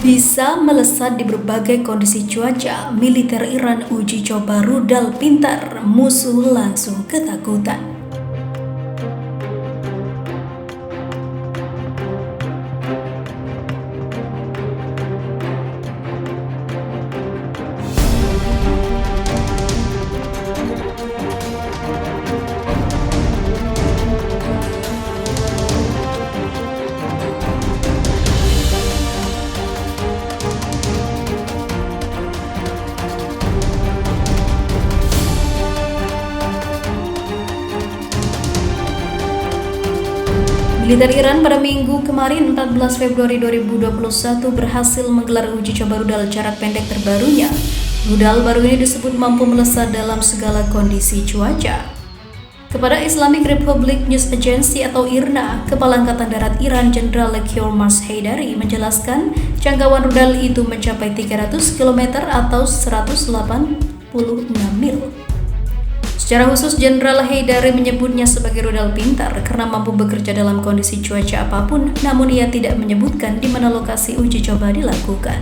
Bisa melesat di berbagai kondisi cuaca, militer Iran uji coba rudal pintar, musuh langsung ketakutan. Militer Iran pada Minggu kemarin 14 Februari 2021 berhasil menggelar uji coba rudal jarak pendek terbarunya. Rudal baru ini disebut mampu melesat dalam segala kondisi cuaca. Kepada Islamic Republic News Agency atau IRNA, Kepala Angkatan Darat Iran Jenderal Kiormas Haidari menjelaskan jangkauan rudal itu mencapai 300 km atau 186 mil. Secara khusus, Jenderal Haidari menyebutnya sebagai rudal pintar karena mampu bekerja dalam kondisi cuaca apapun, namun ia tidak menyebutkan di mana lokasi uji coba dilakukan.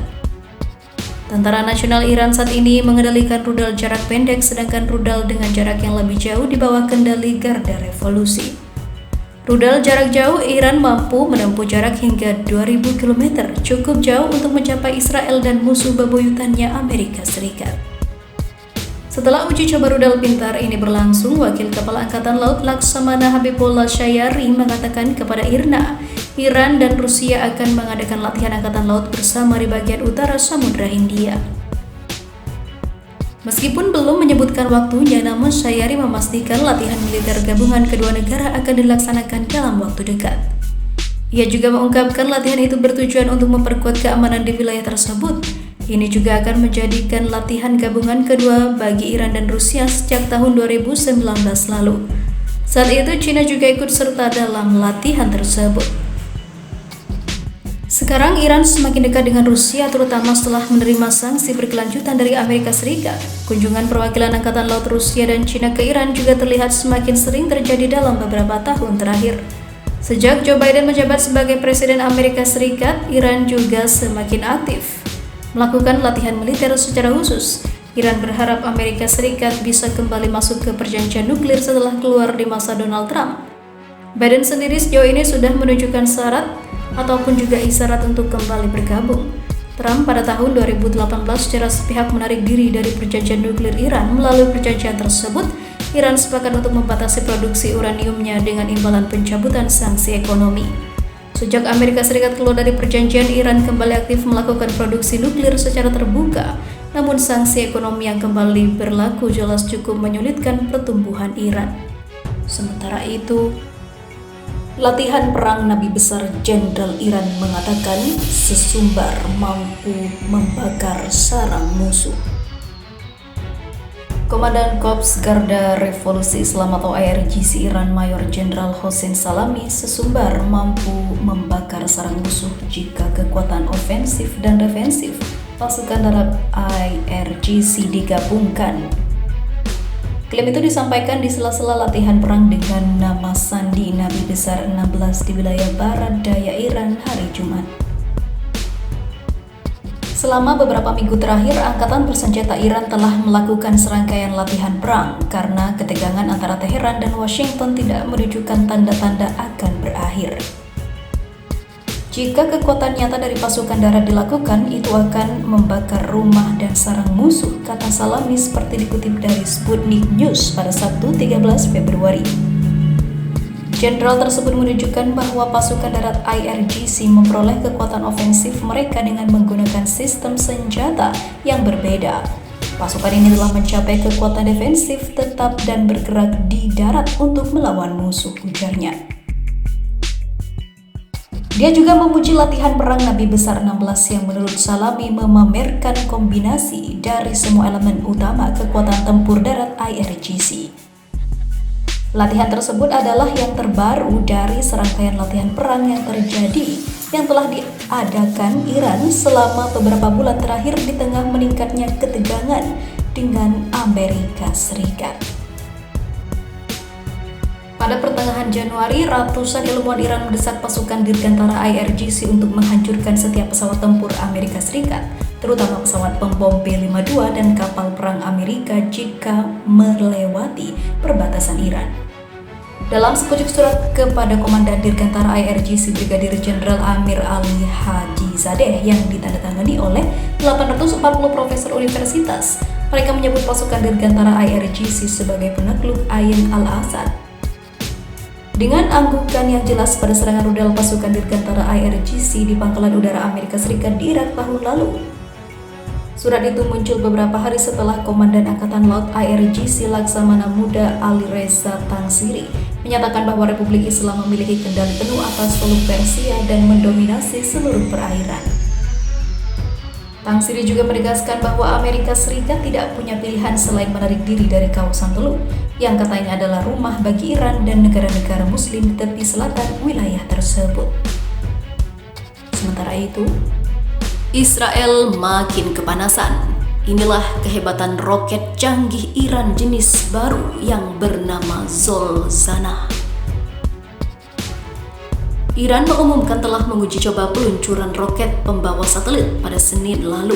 Tentara Nasional Iran saat ini mengendalikan rudal jarak pendek, sedangkan rudal dengan jarak yang lebih jauh di bawah kendali Garda Revolusi. Rudal jarak jauh Iran mampu menempuh jarak hingga 2000 km, cukup jauh untuk mencapai Israel dan musuh bebuyutannya Amerika Serikat. Setelah uji coba rudal pintar ini berlangsung, Wakil Kepala Angkatan Laut Laksamana Habibullah Syayari mengatakan kepada IRNA, Iran dan Rusia akan mengadakan latihan angkatan laut bersama di bagian utara Samudra Hindia. Meskipun belum menyebutkan waktunya, namun Syayari memastikan latihan militer gabungan kedua negara akan dilaksanakan dalam waktu dekat. Ia juga mengungkapkan latihan itu bertujuan untuk memperkuat keamanan di wilayah tersebut. Ini juga akan menjadikan latihan gabungan kedua bagi Iran dan Rusia sejak tahun 2019 lalu. Saat itu, China juga ikut serta dalam latihan tersebut. Sekarang Iran semakin dekat dengan Rusia, terutama setelah menerima sanksi berkelanjutan dari Amerika Serikat. Kunjungan perwakilan Angkatan Laut Rusia dan China ke Iran juga terlihat semakin sering terjadi dalam beberapa tahun terakhir. Sejak Joe Biden menjabat sebagai Presiden Amerika Serikat, Iran juga semakin aktif melakukan latihan militer secara khusus. Iran berharap Amerika Serikat bisa kembali masuk ke perjanjian nuklir setelah keluar di masa Donald Trump. Biden sendiri sejauh ini sudah menunjukkan syarat ataupun juga isyarat untuk kembali bergabung. Trump pada tahun 2018 secara sepihak menarik diri dari perjanjian nuklir Iran. Melalui perjanjian tersebut, Iran sepakat untuk membatasi produksi uraniumnya dengan imbalan pencabutan sanksi ekonomi. Sejak Amerika Serikat keluar dari perjanjian, Iran kembali aktif melakukan produksi nuklir secara terbuka. Namun sanksi ekonomi yang kembali berlaku jelas cukup menyulitkan pertumbuhan Iran. Sementara itu, latihan perang Nabi Besar Jenderal Iran mengatakan sesumbar mampu membakar sarang musuh. Komandan Korps Garda Revolusi Islam atau IRGC Iran Mayor Jenderal Hossein Salami sesumbar mampu membakar sarang musuh jika kekuatan ofensif dan defensif pasukan darat IRGC digabungkan. Klaim itu disampaikan di sela-sela latihan perang dengan nama Sandi Nabi Besar 16 di wilayah barat daya Iran hari Jumat. Selama beberapa minggu terakhir, Angkatan Bersenjata Iran telah melakukan serangkaian latihan perang karena ketegangan antara Teheran dan Washington tidak menunjukkan tanda-tanda akan berakhir. Jika kekuatan nyata dari pasukan darat dilakukan, itu akan membakar rumah dan sarang musuh, kata Salami seperti dikutip dari Sputnik News pada Sabtu 13 Februari. Jenderal tersebut menunjukkan bahwa pasukan darat IRGC memperoleh kekuatan ofensif mereka dengan menggunakan sistem senjata yang berbeda. Pasukan ini telah mencapai kekuatan defensif tetap dan bergerak di darat untuk melawan musuh, ujarnya. Dia juga memuji latihan perang Nabi Besar 16 yang menurut Salami memamerkan kombinasi dari semua elemen utama kekuatan tempur darat IRGC. Latihan tersebut adalah yang terbaru dari serangkaian latihan perang yang terjadi yang telah diadakan Iran selama beberapa bulan terakhir di tengah meningkatnya ketegangan dengan Amerika Serikat. Pada pertengahan Januari, ratusan ilmuwan Iran mendesak pasukan Dirgantara IRGC untuk menghancurkan setiap pesawat tempur Amerika Serikat, terutama pesawat pembom B-52 dan kapal perang Amerika jika melewati perbatasan Iran. Dalam sepucuk surat kepada Komandan Dirgantara IRGC Brigadir Jenderal Amir Ali Hajizadeh yang ditandatangani oleh 840 profesor universitas, mereka menyebut pasukan Dirgantara IRGC sebagai penakluk Ain al-Asad. Dengan anggukan yang jelas pada serangan rudal pasukan Dirgantara IRGC di Pangkalan Udara Amerika Serikat di Irak tahun lalu. Surat itu muncul beberapa hari setelah Komandan Angkatan Laut IRGC Laksamana Muda Ali Reza Tangsiri menyatakan bahwa Republik Islam memiliki kendali penuh atas Teluk Persia dan mendominasi seluruh perairan. Tangsiri juga menegaskan bahwa Amerika Serikat tidak punya pilihan selain menarik diri dari kawasan Teluk, yang katanya adalah rumah bagi Iran dan negara-negara Muslim di tepi selatan wilayah tersebut. Sementara itu, Israel makin kepanasan. Inilah kehebatan roket canggih Iran jenis baru yang bernama Zolzana. Iran mengumumkan telah menguji coba peluncuran roket pembawa satelit pada Senin lalu.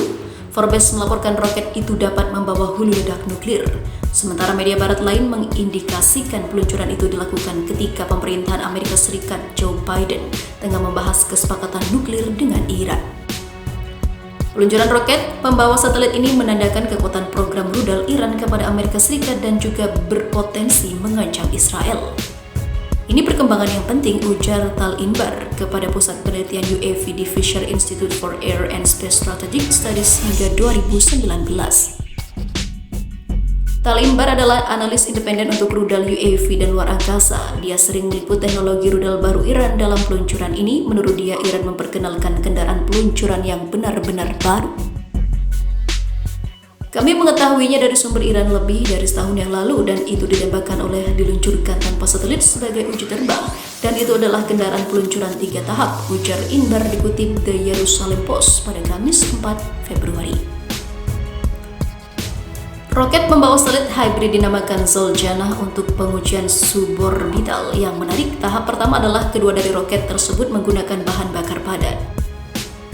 Forbes melaporkan roket itu dapat membawa hulu ledak nuklir. Sementara media barat lain mengindikasikan peluncuran itu dilakukan ketika pemerintahan Amerika Serikat Joe Biden tengah membahas kesepakatan nuklir dengan Iran. Peluncuran roket pembawa satelit ini menandakan kekuatan program rudal Iran kepada Amerika Serikat dan juga berpotensi mengancam Israel. Ini perkembangan yang penting, ujar Tal Inbar kepada Pusat Penelitian UAV di Fisher Institute for Air and Space Strategic Studies hingga 2019. Tal Inbar adalah analis independen untuk rudal UAV dan luar angkasa. Dia sering meliput teknologi rudal baru Iran dalam peluncuran ini. Menurut dia, Iran memperkenalkan kendaraan peluncuran yang benar-benar baru. Kami mengetahuinya dari sumber Iran lebih dari setahun yang lalu dan itu diluncurkan tanpa satelit sebagai uji terbang. Dan itu adalah kendaraan peluncuran 3 tahap, ujar Inbar dikutip The Jerusalem Post pada Kamis 4 Februari. Roket pembawa satelit hybrid dinamakan Zolzana untuk pengujian suborbital. Yang menarik, tahap pertama adalah kedua dari roket tersebut menggunakan bahan bakar padat.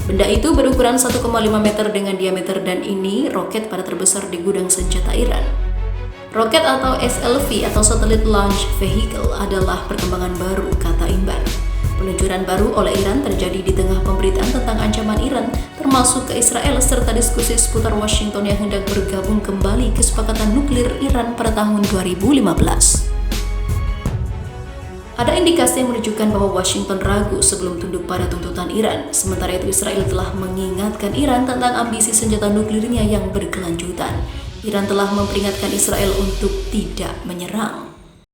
Benda itu berukuran 1,5 meter dengan diameter dan ini roket pada terbesar di gudang senjata Iran. Roket atau SLV atau Satellite Launch Vehicle adalah perkembangan baru, kata Inbar. Peluncuran baru oleh Iran terjadi di tengah pemberitaan tentang ancaman Iran, termasuk ke Israel serta diskusi seputar Washington yang hendak bergabung kembali ke kesepakatan nuklir Iran pada tahun 2015. Ada indikasi yang menunjukkan bahwa Washington ragu sebelum tunduk pada tuntutan Iran. Sementara itu Israel telah mengingatkan Iran tentang ambisi senjata nuklirnya yang berkelanjutan. Iran telah memperingatkan Israel untuk tidak menyerang.